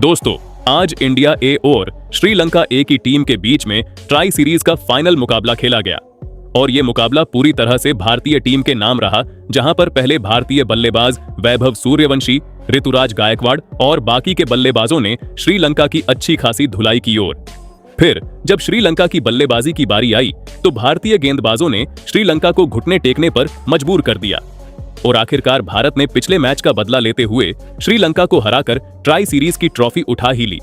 दोस्तों, आज इंडिया ए और श्रीलंका ए की टीम के बीच में ट्राई सीरीज का फाइनल मुकाबला खेला गया और ये मुकाबला पूरी तरह से भारतीय टीम के नाम रहा, जहां पर पहले भारतीय बल्लेबाज वैभव सूर्यवंशी, ऋतुराज गायकवाड़ और बाकी के बल्लेबाजों ने श्रीलंका की अच्छी खासी धुलाई की और फिर जब श्रीलंका की बल्लेबाजी की बारी आई तो भारतीय गेंदबाजों ने श्रीलंका को घुटने टेकने पर मजबूर कर दिया और आखिरकार भारत ने पिछले मैच का बदला लेते हुए श्रीलंका को हराकर ट्राई सीरीज की ट्रॉफी उठा ही ली।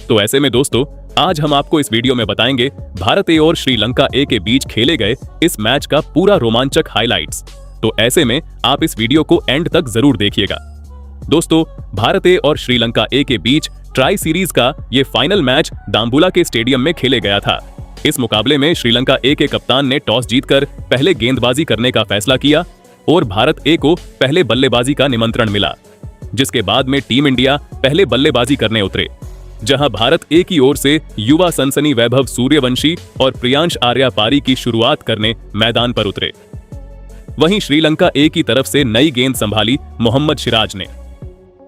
तो ऐसे में दोस्तों, आज हम आपको इस वीडियो में बताएंगे भारत ए और श्रीलंका ए के बीच खेले गए इस मैच का पूरा रोमांचक हाइलाइट्स। तो ऐसे में आप इस वीडियो को एंड तक जरूर देखिएगा। दोस्तों, भारत ए और श्रीलंका ए के बीच ट्राई सीरीज का ये फाइनल मैच दाम्बुला के स्टेडियम में खेले गया था। इस मुकाबले में श्रीलंका ए के कप्तान ने टॉस जीतकर पहले गेंदबाजी करने का फैसला किया और भारत ए को पहले बल्लेबाजी का निमंत्रण मिला, जिसके बाद में टीम इंडिया पहले बल्लेबाजी करने उतरे, जहां भारत ए की ओर से युवा सनसनी वैभव सूर्यवंशी और प्रियांश आर्या पारी की शुरुआत करने मैदान पर उतरे। वहीं श्रीलंका ए की तरफ से नई गेंद संभाली मोहम्मद सिराज ने।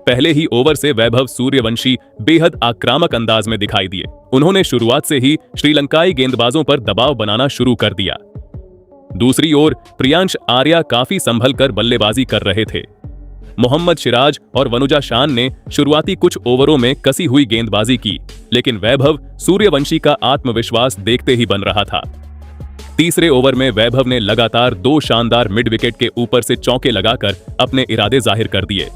पहले ही ओवर से वैभव सूर्यवंशी बेहद आक्रामक अंदाज में दिखाई दिए। उन्होंने शुरुआत से ही श्रीलंकाई गेंदबाजों पर दबाव बनाना शुरू कर दिया। दूसरी ओर प्रियांश आर्या काफी संभल कर बल्लेबाजी कर रहे थे। मोहम्मद सिराज और वनुजा शान ने शुरुआती कुछ ओवरों में कसी हुई गेंदबाजी की, लेकिन वैभव सूर्यवंशी का आत्मविश्वास देखते ही बन रहा था। तीसरे ओवर में वैभव ने लगातार 2 शानदार मिड विकेट के ऊपर से चौके लगाकर अपने इरादे जाहिर कर दिए।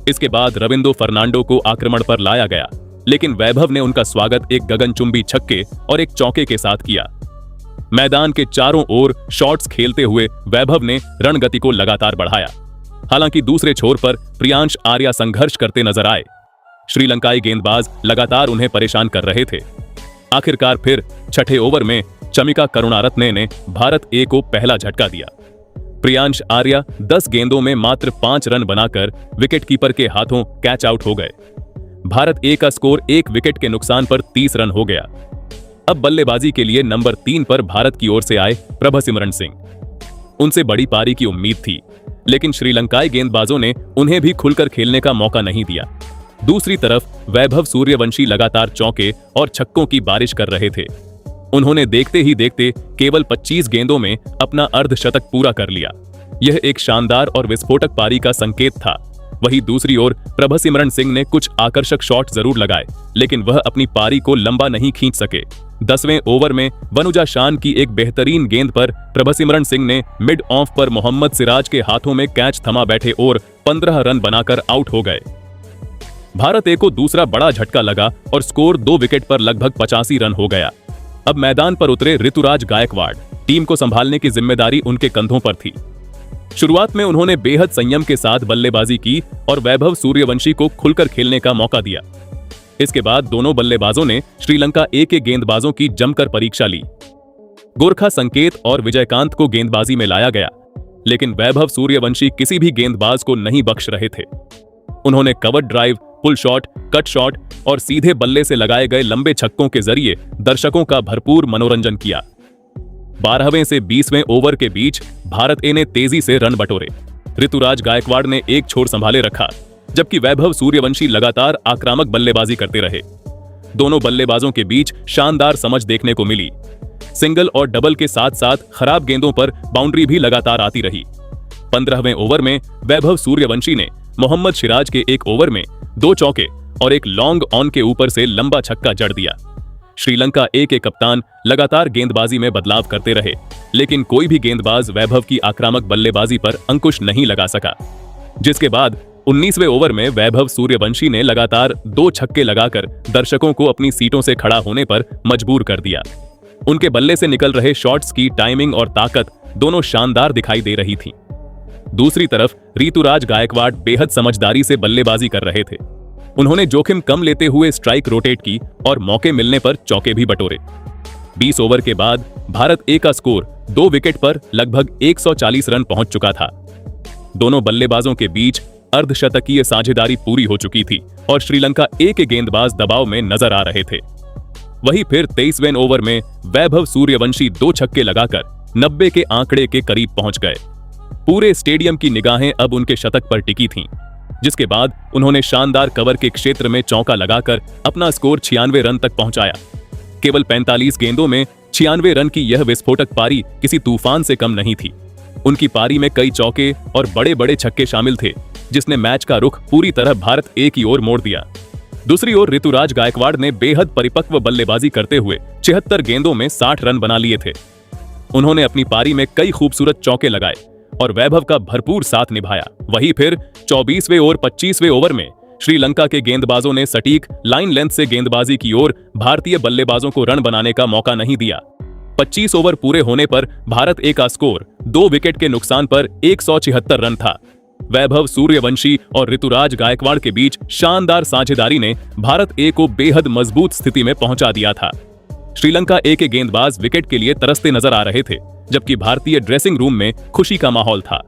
इसके बाद रविंद्रो फर्नांडो को आक्रमण पर लाया गया, लेकिन वैभव ने उनका स्वागत एक गगनचुंबी छक्के और एक चौके के साथ किया। मैदान के चारों ओर शॉट्स खेलते हुए वैभव ने रणगति को लगातार बढ़ाया। हालांकि दूसरे छोर पर प्रियांश आर्या संघर्ष करते नजर आए। श्रीलंकाई गेंदबाज लगातार उन्हें परेशान कर रहे थे। आखिरकार फिर छठे ओवर में चमिका करुणारत्ने ने भारत ए को पहला झटका दिया। प्रियांश आर्या 10 गेंदों में मात्र 5 रन बनाकर विकेटकीपर के हाथों कैच आउट हो गए। भारत ए का स्कोर 1 विकेट के नुकसान पर 30 रन हो गया। अब बल्लेबाजी के लिए नंबर 3 पर भारत की ओर से आए प्रभसिमरन सिंह। उनसे बड़ी पारी की उम्मीद थी, लेकिन श्रीलंकाई गेंदबाजों ने उन्हें भी खुलकर खेलने का मौका नहीं दिया। दूसरी तरफ वैभव सूर्यवंशी लगातार चौके और छक्कों की बारिश कर रहे थे। उन्होंने देखते ही देखते केवल 25 गेंदों में अपना अर्धशतक पूरा कर लिया। यह एक शानदार और विस्फोटक पारी का संकेत था। वहीं दूसरी ओर प्रभसिमरन सिंह ने कुछ आकर्षक शॉट जरूर लगाए, लेकिन वह अपनी पारी को लंबा नहीं खींच सके। 10वें ओवर में वनुजा शान की एक बेहतरीन गेंद पर प्रभसिमरन सिंह ने मिड ऑफ पर मोहम्मद सिराज के हाथों में कैच थमा बैठे और 15 रन बनाकर आउट हो गए। भारत ए को दूसरा बड़ा झटका लगा और स्कोर 2 विकेट पर लगभग 85 रन हो गया। अब मैदान पर उतरे ऋतुराज गायकवाड़। टीम को संभालने की जिम्मेदारी उनके कंधों पर थी। शुरुआत में उन्होंने बेहद संयम के साथ बल्लेबाजी की और वैभव सूर्यवंशी को खुलकर खेलने का मौका दिया। इसके बाद दोनों बल्लेबाजों ने श्रीलंका ए के गेंदबाजों की जमकर परीक्षा ली। गोरखा संकेत और विजयकांत को गेंदबाजी में लाया गया, लेकिन वैभव सूर्यवंशी किसी भी गेंदबाज को नहीं बख्श रहे थे। उन्होंने cover drive, pull shot, cut shot और सीधे बल्ले से लगाए गए लंबे छक्कों के जरिए दर्शकों का भरपूर मनोरंजन किया। 12वें से 20वें ओवर के बीच भारत ए ने तेजी से रन बटोरे। ऋतुराज गायकवाड़ ने एक छोर संभाले रखा, जबकि वैभव सूर्यवंशी लगातार आक्रामक बल्लेबाजी करते रहे। दोनों बल्लेबाजों के बीच शानदार समझ देखने को मिली। सिंगल और डबल के साथ साथ खराब गेंदों पर बाउंड्री भी लगातार आती रही। 15वें ओवर में वैभव सूर्यवंशी ने मोहम्मद सिराज के एक ओवर में 2 चौके और एक लॉन्ग ऑन के ऊपर से लंबा छक्का जड़ दिया। श्रीलंका ए के कप्तान लगातार गेंदबाजी में बदलाव करते रहे, लेकिन कोई भी गेंदबाज वैभव की आक्रामक बल्लेबाजी पर अंकुश नहीं लगा सका, जिसके बाद 19वें ओवर में वैभव सूर्यवंशी ने लगातार 2 छक्के लगाकर दर्शकों को अपनी सीटों से खड़ा होने पर मजबूर कर दिया। उनके बल्ले से निकल रहे शॉट्स की टाइमिंग और ताकत दोनों शानदार दिखाई दे रही थी। दूसरी तरफ ऋतुराज गायकवाड़ बेहद समझदारी से बल्लेबाजी कर रहे थे। उन्होंने जोखिम कम लेते हुए स्ट्राइक रोटेट की और मौके मिलने पर चौके भी बटोरे। 20 ओवर के बाद भारत ए का स्कोर 2 विकेट पर लगभग 140 रन पहुंच चुका था। दोनों बल्लेबाजों के बीच अर्धशतकीय साझेदारी पूरी हो चुकी थी और श्रीलंका ए के गेंदबाज दबाव में नजर आ रहे थे। वहीं फिर 23वें ओवर में वैभव सूर्यवंशी 2 छक्के लगाकर 90 के आंकड़े के करीब पहुंच गए। पूरे स्टेडियम की निगाहें अब उनके शतक पर टिकी थीं। जिसके बाद उन्होंने शानदार कवर के क्षेत्र में चौका लगाकर अपना स्कोर 96 रन तक पहुंचाया। केवल 45 गेंदों में 96 रन की यह विस्फोटक पारी किसी तूफान से कम नहीं थी। उनकी पारी में कई चौके और बड़े बड़े छक्के शामिल थे, जिसने मैच का रुख पूरी तरह भारत ए की ओर मोड़ दिया। दूसरी ओर ऋतुराज गायकवाड़ ने बेहद परिपक्व बल्लेबाजी करते हुए 76 गेंदों में 60 रन बना लिए थे। उन्होंने अपनी पारी में कई खूबसूरत चौके लगाए और वैभव का भरपूर साथ निभाया। वहीं फिर 24वें और 25वें ओवर में श्रीलंका के गेंदबाजों ने सटीक लाइन लेंथ से गेंदबाजी की ओर भारतीय बल्लेबाजों को रन बनाने का मौका नहीं दिया। 25 ओवर पूरे होने पर भारत ए का स्कोर 2 विकेट के नुकसान पर 176 रन था। वैभव सूर्यवंशी और ऋतुराज गायकवाड़ के बीच शानदार साझेदारी ने भारत ए को बेहद मजबूत स्थिति में पहुंचा दिया था। श्रीलंका ए के गेंदबाज विकेट के लिए तरसते नजर आ रहे थे, जबकि भारतीय ड्रेसिंग रूम में खुशी का माहौल था।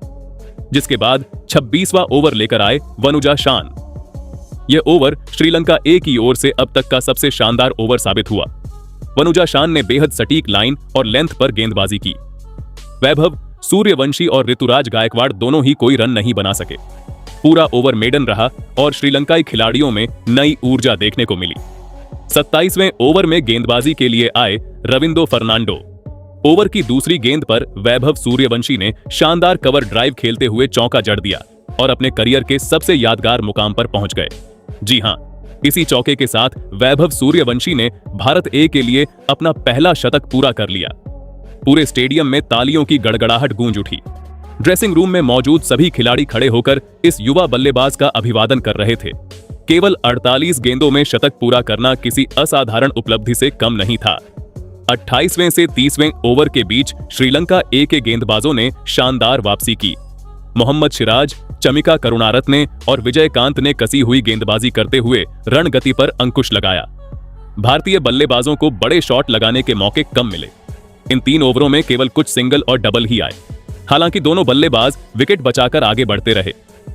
जिसके बाद 26वां ओवर लेकर आए वनुजा शान। यह ओवर श्रीलंका ए की ओर से अब तक का सबसे शानदार ओवर साबित हुआ। वनुजा शान ने बेहद सटीक लाइन और लेंथ पर गेंदबाजी की। वैभव सूर्यवंशी और ऋतुराज गायकवाड़ दोनों ही कोई रन नहीं बना सके। पूरा ओवर मेडन रहा और श्रीलंकाई खिलाड़ियों में नई ऊर्जा देखने को मिली। 27वें ओवर में गेंदबाजी के लिए आए रविंदो फर्नांडो। ओवर की दूसरी गेंद पर वैभव सूर्यवंशी ने शानदार कवर ड्राइव खेलते हुए चौका जड़ दिया और अपने करियर के सबसे यादगार मुकाम पर पहुंच गए। जी हां, इसी चौके के साथ वैभव सूर्यवंशी ने भारत ए के लिए अपना पहला शतक पूरा कर लिया। पूरे स्टेडियम में तालियों की गड़गड़ाहट गूंज उठी। ड्रेसिंग रूम में मौजूद सभी खिलाड़ी खड़े होकर इस युवा बल्लेबाज का अभिवादन कर रहे थे। केवल 48 गेंदों में शतक पूरा करना किसी असाधारण उपलब्धि से कम नहीं था। 28वें से 30वें ओवर के बीच श्रीलंका ए के गेंदबाजों ने शानदार वापसी की। मोहम्मद सिराज, चमिका करुणारत्ने और विजयकांत ने कसी हुई गेंदबाजी करते हुए रन गति पर अंकुश लगाया। भारतीय बल्लेबाजों को बड़े शॉट लगाने के मौके कम मिले। इन 3 ओवरों में केवल कुछ सिंगल और डबल ही आए। हालांकि दोनों बल्लेबाज विकेट बचाकर आगे बढ़ते रहे।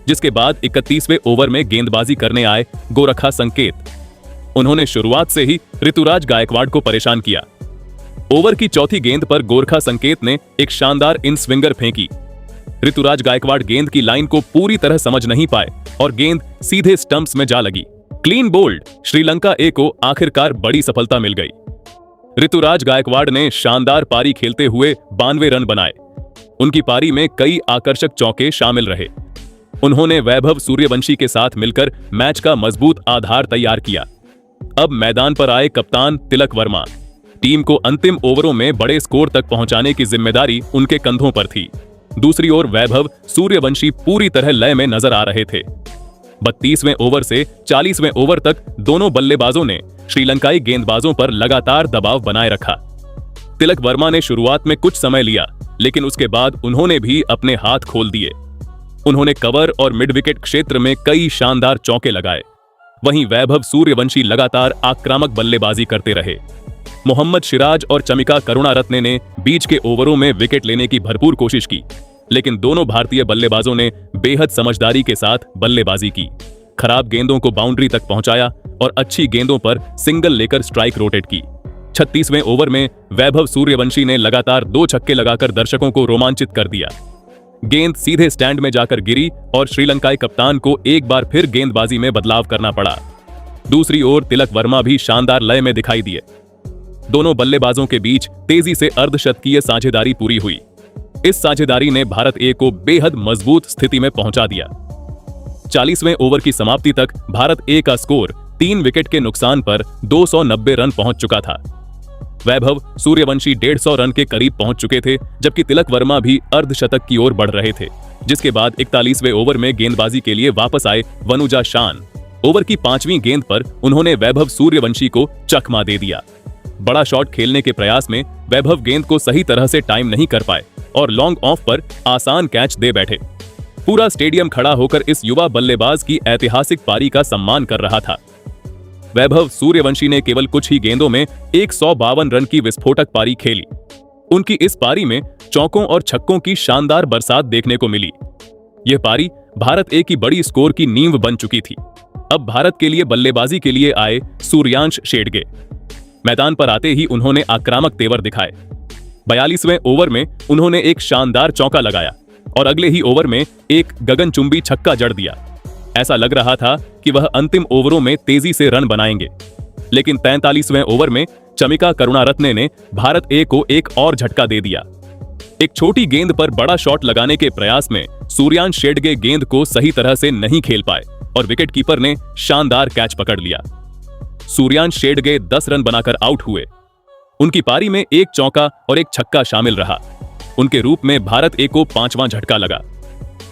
जिसके बाद 31वें ओवर में गेंदबाजी करने आए गोरखा संकेत। उन्होंने शुरुआत से ही ऋतुराज गायकवाड़ को परेशान किया। ओवर की चौथी गेंद पर गोरखा संकेत ने एक शानदार इन स्विंगर फेंकी। ऋतुराज गायकवाड़ गेंद की लाइन को पूरी तरह समझ नहीं पाए और गेंद सीधे स्टंप्स में जा लगी। Clean bowled. श्रीलंका ए को आखिरकार बड़ी सफलता मिल गई। ऋतुराज गायकवाड़ ने शानदार पारी खेलते हुए 92 रन बनाए। उनकी पारी में कई आकर्षक चौके शामिल रहे। उन्होंने वैभव सूर्यवंशी के साथ मिलकर मैच का मजबूत आधार तैयार किया। अब मैदान पर आए कप्तान तिलक वर्मा। टीम को अंतिम ओवरों में बड़े स्कोर तक पहुंचाने की जिम्मेदारी उनके कंधों पर थी। दूसरी ओर वैभव सूर्यवंशी पूरी तरह लय में नजर आ रहे थे। 32वें ओवर से 40वें ओवर तक दोनों बल्लेबाजों ने श्रीलंकाई गेंदबाजों पर लगातार दबाव बनाए रखा। तिलक वर्मा ने शुरुआत में कुछ समय लिया, लेकिन उसके बाद उन्होंने भी अपने हाथ खोल दिए। उन्होंने कवर और मिड विकेट क्षेत्र में कई शानदार चौके लगाए। वहीं वैभव सूर्यवंशी लगातार आक्रामक बल्लेबाजी करते रहे। मोहम्मद सिराज और चमिका करुणारत्ने ने बीच के ओवरों में विकेट लेने की भरपूर कोशिश की, लेकिन दोनों भारतीय बल्लेबाजों ने बेहद समझदारी के साथ बल्लेबाजी की। खराब गेंदों को बाउंड्री तक पहुंचाया और अच्छी गेंदों पर सिंगल लेकर स्ट्राइक रोटेट की। 36वें ओवर में वैभव सूर्यवंशी ने लगातार 2 छक्के लगाकर दर्शकों को रोमांचित कर दिया। गेंद सीधे स्टैंड में जाकर गिरी और श्रीलंकाई कप्तान को एक बार फिर गेंदबाजी में बदलाव करना पड़ा। दूसरी ओर तिलक वर्मा भी शानदार लय में दिखाई दिए। दोनों बल्लेबाजों के बीच तेजी से अर्धशतकीय साझेदारी पूरी हुई। इस साझेदारी ने भारत ए को बेहद मजबूत स्थिति में पहुंचा दिया। 40वें ओवर की समाप्ति तक भारत ए का स्कोर 3 विकेट के नुकसान पर 290 रन पहुंच चुका था। वैभव सूर्यवंशी 150 रन के करीब पहुंच चुके थे, जबकि तिलक वर्मा भी अर्धशतक की ओर बढ़ रहे थे। जिसके बाद 41वें ओवर में गेंदबाजी के लिए वापस आए वनुजा शान। ओवर की 5वीं गेंद पर उन्होंने वैभव सूर्यवंशी को चकमा दे दिया। बड़ा शॉट खेलने के प्रयास में वैभव गेंद को सही तरह से टाइम नहीं कर पाए और लॉन्ग ऑफ पर आसान कैच दे बैठे। पूरा स्टेडियम खड़ा होकर इस युवा बल्लेबाज की ऐतिहासिक पारी का सम्मान कर रहा था। वैभव सूर्यवंशी ने केवल कुछ ही गेंदों में 152 रन की विस्फोटक पारी खेली। उनकी इस पारी में चौकों और छक्कों की शानदार बरसात देखने को मिली। यह पारी भारत ए की बड़ी स्कोर की नींव बन चुकी थी। अब भारत के लिए बल्लेबाजी के लिए आए सूर्यांश शेडगे। मैदान पर आते ही उन्होंने आक्रामक तेवर दिखाए। 42वें ओवर में उन्होंने एक शानदार चौका लगाया और अगले ही ओवर में एक गगनचुंबी छक्का जड़ दिया। ऐसा लग रहा था कि वह अंतिम ओवरों में तेजी से रन बनाएंगे, लेकिन 43वें ओवर में चमिका करुणारत्ने ने भारत ए को एक और झटका दे दिया। एक छोटी गेंद पर बड़ा शॉट लगाने के प्रयास में सूर्यांश शेडगे गेंद को सही तरह से नहीं खेल पाए और विकेटकीपर ने शानदार कैच पकड़ लिया। सूर्यांश शेडगे 10 रन बनाकर आउट हुए। उनकी पारी में एक चौका और एक छक्का शामिल रहा। उनके रूप में भारत ए को 5वां झटका लगा।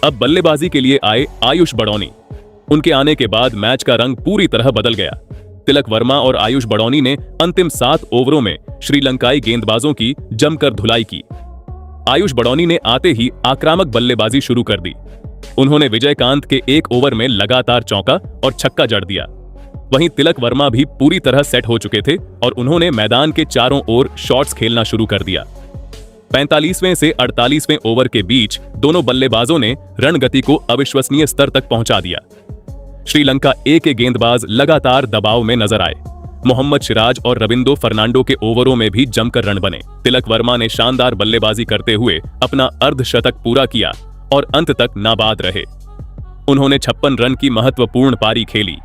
अब बल्लेबाजी के लिए आए आयुष बड़ौनी। उनके आने के बाद मैच का रंग पूरी तरह बदल गया। तिलक वर्मा और आयुष बड़ौनी ने अंतिम 7 ओवरों में श्रीलंकाई गेंदबाजों की जमकर धुलाई की। आयुष बड़ौनी ने आते ही आक्रामक बल्लेबाजी शुरू कर दी। उन्होंने विजयकांत के एक ओवर में लगातार चौका और छक्का जड़ दिया। वहीं तिलक वर्मा भी पूरी तरह सेट हो चुके थे और उन्होंने मैदान के चारों ओर शॉट्स खेलना शुरू कर दिया। 45वें से 48वें ओवर के बीच दोनों बल्लेबाजों ने रन गति को अविश्वसनीय स्तर तक पहुंचा दिया। श्रीलंका ए के गेंदबाज लगातार दबाव में नजर आए। मोहम्मद सिराज और रविंद्रो फर्नांडो के ओवरों में भी जमकर रन बने। तिलक वर्मा ने शानदार बल्लेबाजी करते हुए अपना अर्धशतक पूरा किया और अंत तक नाबाद रहे। उन्होंने 56 रन की महत्वपूर्ण पारी खेली।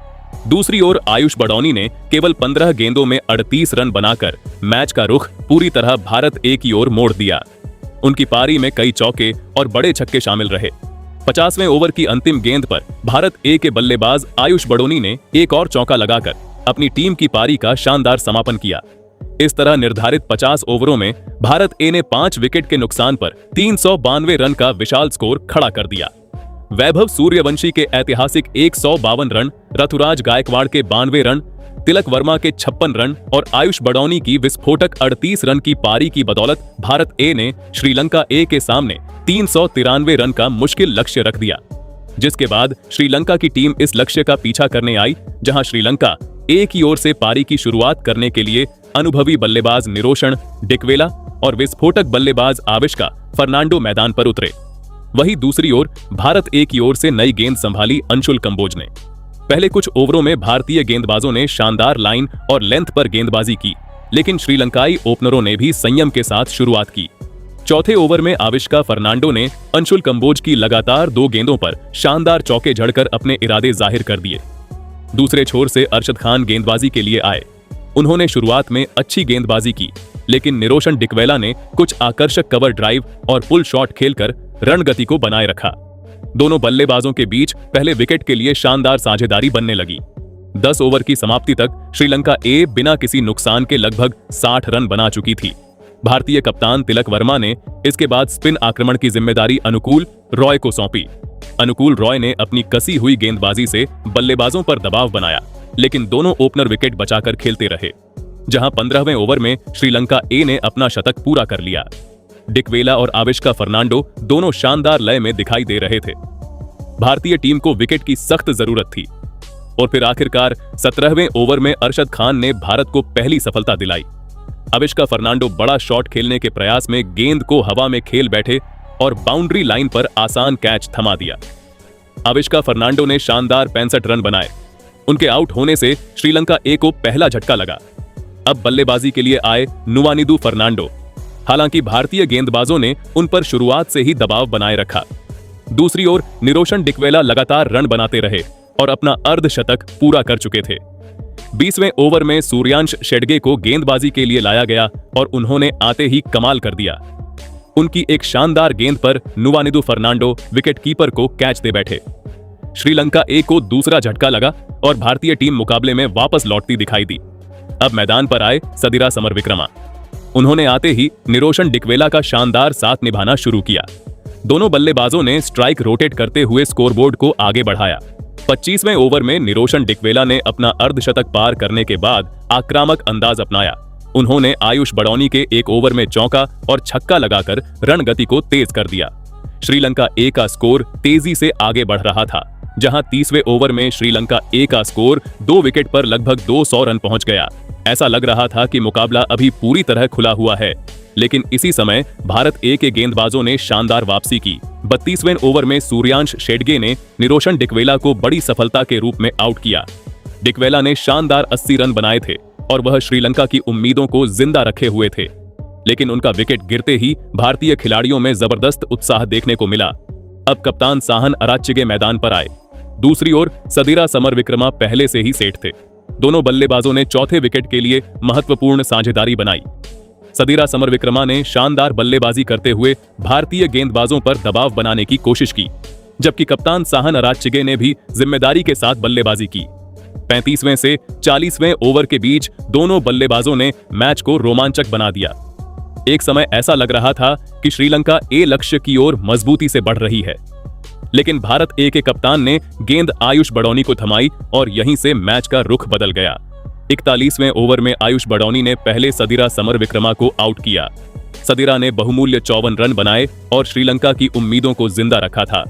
दूसरी ओर आयुष बड़ौनी ने केवल 15 गेंदों में 38 रन बनाकर मैच का रुख पूरी तरह भारत ए की ओर मोड़ दिया। उनकी पारी में कई चौके और बड़े छक्के शामिल रहे। 50वें ओवर की अंतिम गेंद पर भारत ए के बल्लेबाज आयुष बड़ौनी ने एक और चौका लगाकर अपनी टीम की पारी का शानदार समापन किया। इस तरह निर्धारित 50 ओवरों में भारत ए ने 5 विकेट के नुकसान पर 392 रन का विशाल स्कोर खड़ा कर दिया। वैभव सूर्यवंशी के ऐतिहासिक 152 रन, ऋतुराज गायकवाड़ के 92 रन, तिलक वर्मा के 56 रन और आयुष बड़ौनी की विस्फोटक 38 रन की पारी की बदौलत भारत ए ने श्रीलंका ए के सामने 393 रन का मुश्किल लक्ष्य रख दिया। जिसके बाद श्रीलंका की टीम इस लक्ष्य का पीछा करने आई, जहां श्रीलंका ए की ओर से पारी की शुरुआत करने के लिए अनुभवी बल्लेबाज निरोशन डिकवेला और विस्फोटक बल्लेबाज आविष्का फर्नांडो मैदान पर उतरे। वहीं दूसरी ओर भारत ए की ओर से नई गेंद संभाली अंशुल कंबोज ने। पहले कुछ ओवरों में भारतीय गेंदबाजों ने शानदार लाइन और लेंथ पर गेंदबाजी की, लेकिन श्रीलंकाई ओपनरों ने भी संयम के साथ शुरुआत की। चौथे ओवर में आविष्का फर्नांडो ने अंशुल कंबोज की लगातार 2 गेंदों पर शानदार चौके जड़कर अपने इरादे जाहिर कर दिए। दूसरे छोर से अरशद खान गेंदबाजी के लिए आए। उन्होंने शुरुआत में अच्छी गेंदबाजी की, लेकिन निरोशन डिकवेला ने कुछ आकर्षक कवर ड्राइव और पुल शॉट खेलकर रन गति को बनाए रखा। दोनों बल्लेबाजों के बीच पहले विकेट के लिए शानदार साझेदारी बनने लगी। 10 ओवर की समाप्ति तक श्रीलंका ए बिना किसी नुकसान के लगभग 60 रन बना चुकी थी। भारतीय कप्तान तिलक वर्मा ने इसके बाद स्पिन आक्रमण की जिम्मेदारी अनुकूल रॉय को सौंपी। अनुकूल रॉय ने अपनी कसी हुई गेंदबाजी से बल्लेबाजों पर दबाव बनाया, लेकिन दोनों ओपनर विकेट बचाकर खेलते रहे। जहां 15वें ओवर में श्रीलंका ए ने अपना शतक पूरा कर लिया। डिकवेला और आविष्का फर्नांडो दोनों शानदार लय में दिखाई दे रहे थे। भारतीय टीम को विकेट की सख्त जरूरत थी और फिर आखिरकार 17वें ओवर में अरशद खान ने भारत को पहली सफलता दिलाई। आविष्का फर्नांडो बड़ा शॉट खेलने के प्रयास में गेंद को हवा में खेल बैठे और बाउंड्री लाइन पर आसान कैच थमा दिया। आविष्का फर्नांडो ने शानदार 65 रन बनाए। उनके आउट होने से श्रीलंका ए को पहला झटका लगा। अब बल्लेबाजी के लिए आए नुवानिदु फर्नांडो। हालांकि भारतीय गेंदबाजों ने उन पर शुरुआत से ही दबाव बनाए रखा। दूसरी ओर निरोशन डिकवेला लगातार रन बनाते रहे और अपना अर्धशतक पूरा कर चुके थे। 20वें ओवर में सूर्यांश शेडगे को गेंदबाजी के लिए लाया गया और उन्होंने आते ही कमाल कर दिया। उनकी एक शानदार गेंद पर नुवानिदु फर्नांडो विकेटकीपर को कैच दे बैठे। श्रीलंका ए को दूसरा झटका लगा और भारतीय टीम मुकाबले में वापस लौटती दिखाई दी। अब मैदान पर आए सदिरा समरविक्रमा। उन्होंने आते ही निरोशन डिकवेला का शानदार साथ निभाना शुरू किया। दोनों बल्लेबाजों ने स्ट्राइक रोटेट करते हुए स्कोरबोर्ड को आगे बढ़ाया। 25वें ओवर में निरोशन डिकवेला ने अपना अर्धशतक पार करने के बाद आक्रामक अंदाज अपनाया। उन्होंने आयुष बड़ौनी के एक ओवर में चौका और छक्का लगाकर रन गति को तेज कर दिया। श्रीलंका ए का स्कोर तेजी से आगे बढ़ रहा था, जहां 30वें ओवर में श्रीलंका ए का स्कोर 2 विकेट पर लगभग 200 रन पहुंच गया। ऐसा लग रहा था कि मुकाबला अभी पूरी तरह खुला हुआ है, लेकिन इसी समय भारत ए के गेंदबाजों ने शानदार वापसी की। 32वें ओवर में सूर्यांश शेडगे ने निरोशन डिकवेला को बड़ी सफलता के रूप में आउट किया। डिकवेला ने शानदार 80 रन बनाए थे और वह श्रीलंका की उम्मीदों को जिंदा रखे हुए थे, लेकिन उनका विकेट गिरते ही भारतीय खिलाड़ियों में जबरदस्त उत्साह देखने को मिला। अब कप्तान साहन अराच्चिगे मैदान पर आए। दूसरी ओर सदीरा समरविक्रमा पहले से ही सेठ थे। दोनों बल्लेबाजों ने चौथे विकेट के लिए महत्वपूर्ण साझेदारी बनाई। सदीरा समरविक्रमा ने शानदार बल्लेबाजी करते हुए भारतीय गेंदबाजों पर दबाव बनाने की कोशिश की, जबकि कप्तान साहन अराच्चिगे ने भी जिम्मेदारी के साथ बल्लेबाजी की। 35वें से 40वें ओवर के बीच दोनों बल्लेबाजों ने मैच को रोमांचक बना दिया। एक समय ऐसा लग रहा था कि श्रीलंका ए लक्ष्य की ओर मजबूती से बढ़ रही है, लेकिन भारत ए के कप्तान ने गेंद आयुष बडौनी को थमाई और यहीं से मैच का रुख बदल गया। 41वें ओवर में आयुष बडौनी ने पहले सदीरा समरविक्रमा को आउट किया। सदीरा ने बहुमूल्य 54 रन बनाए और श्रीलंका की उम्मीदों को जिंदा रखा था,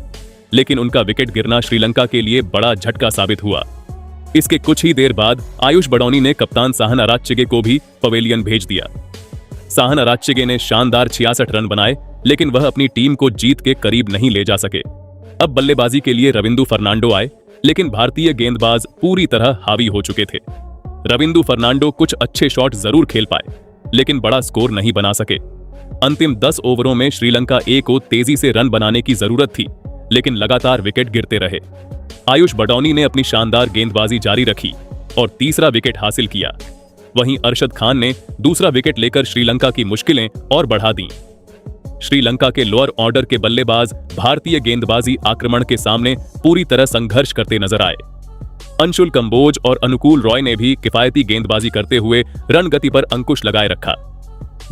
लेकिन उनका विकेट गिरना श्रीलंका के लिए बड़ा झटका साबित हुआ। इसके कुछ ही देर बाद आयुष बडौनी ने कप्तान साहन अराच्चिगे को भी पवेलियन भेज दिया। साहन अराच्चिगे ने शानदार 66 रन बनाए, लेकिन वह अपनी टीम को जीत के करीब नहीं ले जा सके। अब बल्लेबाजी के लिए रविंदु फर्नांडो आए, लेकिन भारतीय गेंदबाज पूरी तरह हावी हो चुके थे। रविंदु फर्नांडो कुछ अच्छे शॉट जरूर खेल पाए, लेकिन बड़ा स्कोर नहीं बना सके। अंतिम 10 ओवरों में श्रीलंका ए को तेजी से रन बनाने की जरूरत थी, लेकिन लगातार विकेट गिरते रहे। आयुष बडौनी ने अपनी शानदार गेंदबाजी जारी रखी और तीसरा विकेट हासिल किया। वहीं अरशद खान ने दूसरा विकेट लेकर श्रीलंका की मुश्किलें और बढ़ा दी। श्रीलंका के लोअर ऑर्डर के बल्लेबाज भारतीय गेंदबाजी आक्रमण के सामने पूरी तरह संघर्ष करते नजर आए। अंशुल कंबोज और अनुकूल रॉय ने भी किफायती गेंदबाजी करते हुए रन गति पर अंकुश लगाए रखा।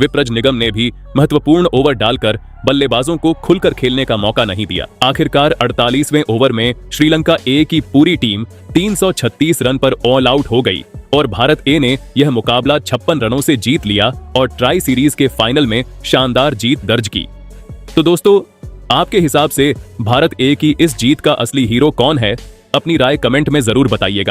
विप्रज निगम ने भी महत्वपूर्ण ओवर डालकर बल्लेबाजों को खुलकर खेलने का मौका नहीं दिया। आखिरकार 48वें ओवर में श्रीलंका ए की पूरी टीम 336 रन पर ऑल आउट हो गई और भारत ए ने यह मुकाबला 56 रनों से जीत लिया और ट्राई सीरीज के फाइनल में शानदार जीत दर्ज की। तो दोस्तों, आपके हिसाब से भारत ए की इस जीत का असली हीरो कौन है? अपनी राय कमेंट में जरूर बताइएगा।